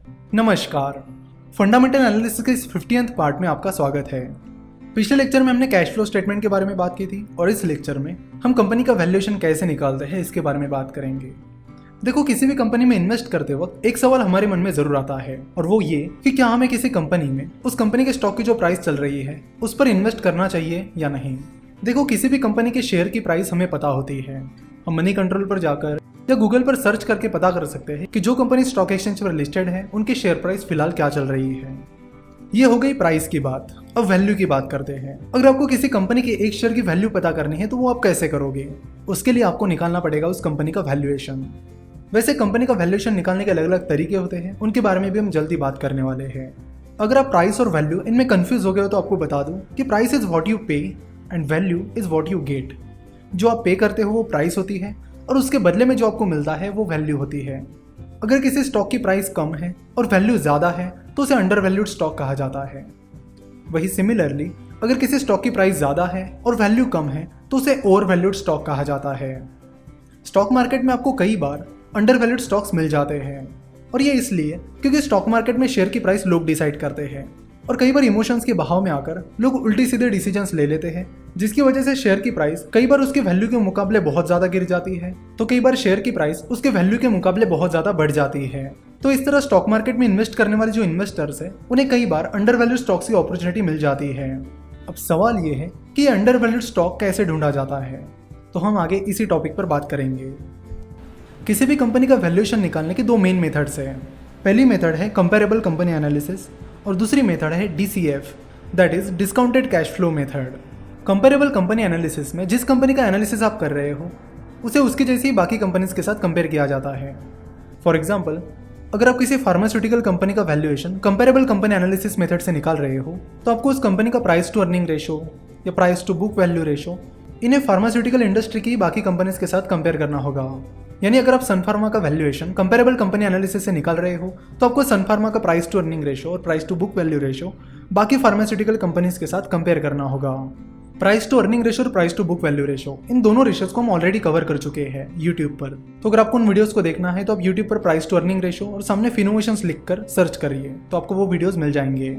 नमस्कार। Fundamental analysis के इस 50th पार्ट में आपका स्वागत है। पिछले लेक्चर में हमने कैश फ्लो स्टेटमेंट के बारे में बात की थी और इस लेक्चर में हम कंपनी का वैल्यूएशन कैसे निकालते हैं इसके बारे में बात करेंगे। देखो, किसी भी कंपनी में इन्वेस्ट करते वक्त एक सवाल हमारे मन में जरूर आता है और वो ये कि क्या हमें किसी कंपनी में उस कंपनी के स्टॉक की जो प्राइस चल रही है उस पर इन्वेस्ट करना चाहिए या नहीं। देखो, किसी भी कंपनी के शेयर की प्राइस हमें पता होती है। हम मनी कंट्रोल पर जाकर या गूगल पर सर्च करके पता कर सकते हैं कि जो कंपनी स्टॉक एक्सचेंज पर लिस्टेड है उनकी शेयर प्राइस फिलहाल क्या चल रही है। ये हो गई प्राइस की बात। अब वैल्यू की बात करते हैं। अगर आपको किसी कंपनी के एक शेयर की वैल्यू पता करनी है तो वो आप कैसे करोगे? उसके लिए आपको निकालना पड़ेगा उस कंपनी का वैल्यूएशन। वैसे कंपनी का वैल्यूएशन निकालने के अलग अलग तरीके होते हैं, उनके बारे में भी हम जल्दी बात करने वाले हैं। अगर आप प्राइस और वैल्यू इनमें कंफ्यूज हो गए हो तो आपको बता दूं कि प्राइस इज व्हाट यू पे and value is what you get. जो आप पे करते हो वो प्राइस होती है और उसके बदले में जो आपको मिलता है वो वैल्यू होती है। अगर किसी स्टॉक की प्राइस कम है और वैल्यू ज़्यादा है तो उसे अंडर वैल्यूड स्टॉक कहा जाता है। वही सिमिलरली अगर किसी स्टॉक की प्राइस ज़्यादा है और वैल्यू कम है तो उसे ओवर वैल्यूड स्टॉक कहा जाता है। स्टॉक मार्केट में आपको कई बार अंडर वैल्यूड स्टॉक्स मिल जाते हैं और ये इसलिए क्योंकि स्टॉक मार्केट में शेयर की प्राइस लोग डिसाइड करते हैं और कई बार इमोशंस के बहाव में आकर लोग उल्टी सीधे डिसीजंस ले लेते हैं, जिसकी वजह से शेयर की प्राइस कई बार उसके वैल्यू के मुकाबले बहुत ज़्यादा गिर जाती है तो कई बार शेयर की प्राइस उसके वैल्यू के मुकाबले बहुत ज़्यादा बढ़ जाती है। तो इस तरह स्टॉक मार्केट में इन्वेस्ट करने वाले जो इन्वेस्टर्स हैं उन्हें कई बार अंडर वैल्यूड स्टॉक्स की अपॉर्चुनिटी मिल जाती है। अब सवाल ये है कि ये अंडर वैल्यूड स्टॉक कैसे ढूंढा जाता है, तो हम आगे इसी टॉपिक पर बात करेंगे। किसी भी कंपनी का वैल्यूएशन निकालने के दो मेन मेथड्स हैं। पहली मेथड है कंपेरेबल कंपनी एनालिसिस और दूसरी मेथड है DCF, that is discounted cash flow method. Comparable company analysis में जिस कंपनी का एनालिसिस आप कर रहे हो उसे उसकी जैसी ही बाकी कंपनीज के साथ कंपेयर किया जाता है। फॉर एग्जाम्पल, अगर आप किसी फार्मास्यूटिकल कंपनी का valuation comparable company analysis method से निकाल रहे हो तो आपको उस कंपनी का प्राइस टू अर्निंग रेशो या price to book value ratio इन्हें फार्मास्यूटिकल इंडस्ट्री की बाकी कंपनीज के साथ कंपेयर करना होगा। यानी अगर आप सन फार्मा का वैल्यूएशन कंपेरेबल कंपनी एनालिसिस से निकाल रहे हो तो आपको सन फार्मा का प्राइस टू अर्निंग रेशो और price to book value ratio बाकी फार्मास्यूटिकल कंपनीज के साथ कंपेयर करना होगा। प्राइस टू अर्निंग रेशो और price to book value ratio इन दोनों रेशोज को हम ऑलरेडी कवर कर चुके हैं यूट्यूब पर। तो अगर आपको उन वीडियोस को देखना है तो आप यूट्यूब पर प्राइस टू अर्निंग रेशो और सामने फिनोवेशंस लिखकर सर्च करिए तो आपको वो वीडियोस मिल जाएंगे।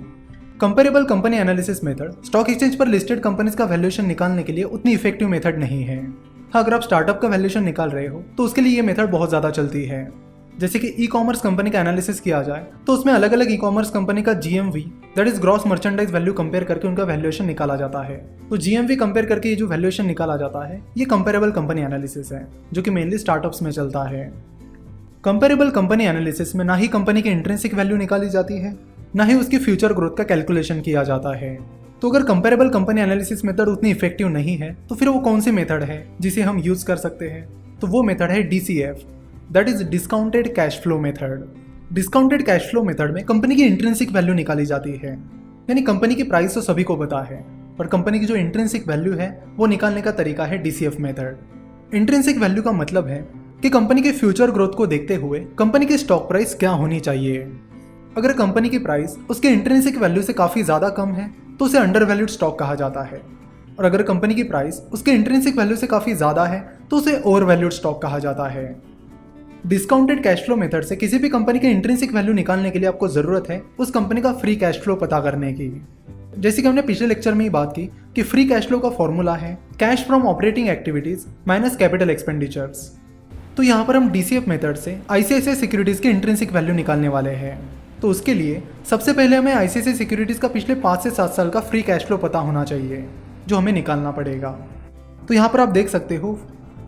Comparable company analysis method stock exchange पर लिस्टेड कंपनीज का वैल्यूएशन निकालने के लिए उतनी इफेक्टिव मेथड नहीं है। हाँ, अगर आप स्टार्टअप का वैल्यूएशन निकाल रहे हो तो उसके लिए ये मेथड बहुत ज़्यादा चलती है। जैसे कि ई कॉमर्स कंपनी का एनालिसिस किया जाए तो उसमें अलग अलग ई कॉमर्स कंपनी का GMV that is gross merchandise value compare करके उनका वैल्यूएशन निकाला जाता है। तो GMV कंपेयर करके ये जो वैल्यूएशन निकाला जाता है ये कंपेरेबल कंपनी एनालिसिस है जो कि मेनली स्टार्टअप्स में चलता है। कंपेरेबल कंपनी एनालिसिस में ना ही कंपनी की इंट्रिंसिक वैल्यू निकाली जाती है ना ही उसकी फ्यूचर ग्रोथ का कैलकुलेशन किया जाता है। तो अगर कंपेरेबल कंपनी एनालिसिस मेथड उतनी इफेक्टिव नहीं है तो फिर वो कौन सी मेथड है जिसे हम यूज कर सकते हैं? तो वो मेथड है DCF, that is discounted cash flow method. Discounted cash flow method में कंपनी की इंट्रिंसिक वैल्यू निकाली जाती है। यानी कंपनी की प्राइस तो सभी को पता है पर कंपनी की जो इंट्रिंसिक वैल्यू है वो निकालने का तरीका है DCF मेथड। इंट्रिंसिक वैल्यू का मतलब है कि कंपनी के फ्यूचर ग्रोथ को देखते हुए कंपनी की स्टॉक प्राइस क्या होनी चाहिए। अगर कंपनी की प्राइस उसके इंट्रिंसिक वैल्यू से काफ़ी ज़्यादा कम है तो उसे अंडर वैल्यूड स्टॉक कहा जाता है और अगर कंपनी की प्राइस उसके इंट्रिंसिक वैल्यू से काफ़ी ज़्यादा है तो उसे ओवर वैल्यूड स्टॉक कहा जाता है। डिस्काउंटेड कैश फ्लो मेथड से किसी भी कंपनी के इंट्रिंसिक वैल्यू निकालने के लिए आपको ज़रूरत है उस कंपनी का फ्री कैश फ्लो पता करने की। जैसे कि हमने पिछले लेक्चर में ही बात की कि फ्री कैश फ्लो का फॉर्मूला है cash from operating activities minus capital expenditures. तो यहाँ पर हम DCF मेथड से ICICI सिक्योरिटीज़ की इंट्रिंसिक वैल्यू निकालने वाले हैं। तो उसके लिए सबसे पहले हमें ICICI सिक्योरिटीज़ का पिछले 5 से 7 साल का फ्री कैश फ्लो पता होना चाहिए जो हमें निकालना पड़ेगा। तो यहाँ पर आप देख सकते हो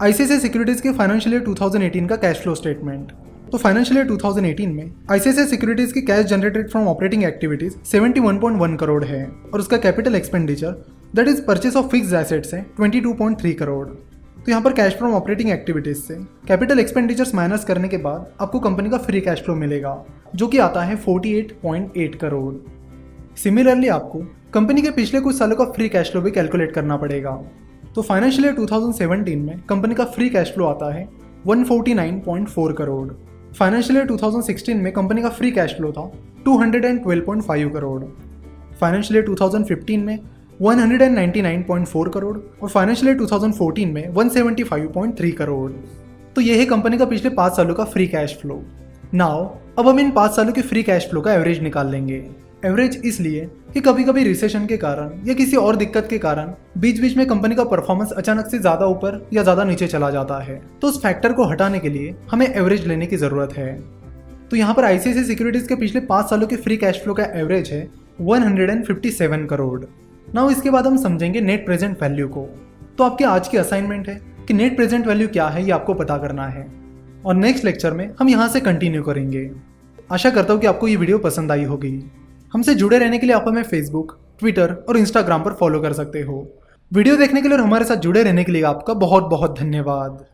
ICICI सिक्योरिटीज़ के फाइनेंशियल ईयर 2018 का कैश फ्लो स्टेटमेंट। तो फाइनेंशियल ईयर 2018 में ICICI सिक्योरिटीज़ की cash generated from operating activities 71.1 crore है और उसका capital expenditure that is purchase of fixed assets है 22.3 करोड़। तो यहाँ पर कैश फ्रॉम ऑपरेटिंग एक्टिविटीज से कैपिटल एक्सपेंडिचर्स माइनस करने के बाद आपको कंपनी का फ्री कैश फ्लो मिलेगा जो कि आता है 48.8 करोड़। सिमिलरली आपको कंपनी के पिछले कुछ सालों का फ्री कैश फ्लो भी कैलकुलेट करना पड़ेगा। तो फाइनेंशियल ईयर 2017 में कंपनी का फ्री कैश फ्लो आता है 149.4 करोड़। फाइनेंशियल ईयर 2016 में कंपनी का फ्री कैश फ्लो था 212.5 करोड़। फाइनेंशियल ईयर 2015 में 199.4 करोड़ और फाइनेंशियल ईयर 2014 में 175.3 करोड़। तो ये है कंपनी का पिछले 5 सालों का फ्री कैश फ्लो। नाउ अब हम इन 5 सालों के फ्री कैश फ्लो का एवरेज निकाल लेंगे। एवरेज इसलिए कि कभी कभी रिसेशन के कारण या किसी और दिक्कत के कारण बीच बीच में कंपनी का परफॉर्मेंस अचानक से ज़्यादा ऊपर या ज़्यादा नीचे चला जाता है, तो उस फैक्टर को हटाने के लिए हमें एवरेज लेने की ज़रूरत है। तो यहाँ पर आईसीआईसीआई सिक्योरिटीज़ के पिछले 5 सालों के फ्री कैश फ्लो का एवरेज है 157 करोड़। नाउ इसके बाद हम समझेंगे नेट प्रेजेंट वैल्यू को। तो आपकी आज की असाइनमेंट है कि नेट प्रेजेंट वैल्यू क्या है ये आपको पता करना है, और नेक्स्ट लेक्चर में हम यहाँ से कंटिन्यू करेंगे। आशा करता हूँ कि आपको ये वीडियो पसंद आई होगी। हमसे जुड़े रहने के लिए आप हमें फेसबुक, ट्विटर और इंस्टाग्राम पर फॉलो कर सकते हो। वीडियो देखने के लिए और हमारे साथ जुड़े रहने के लिए आपका बहुत बहुत धन्यवाद।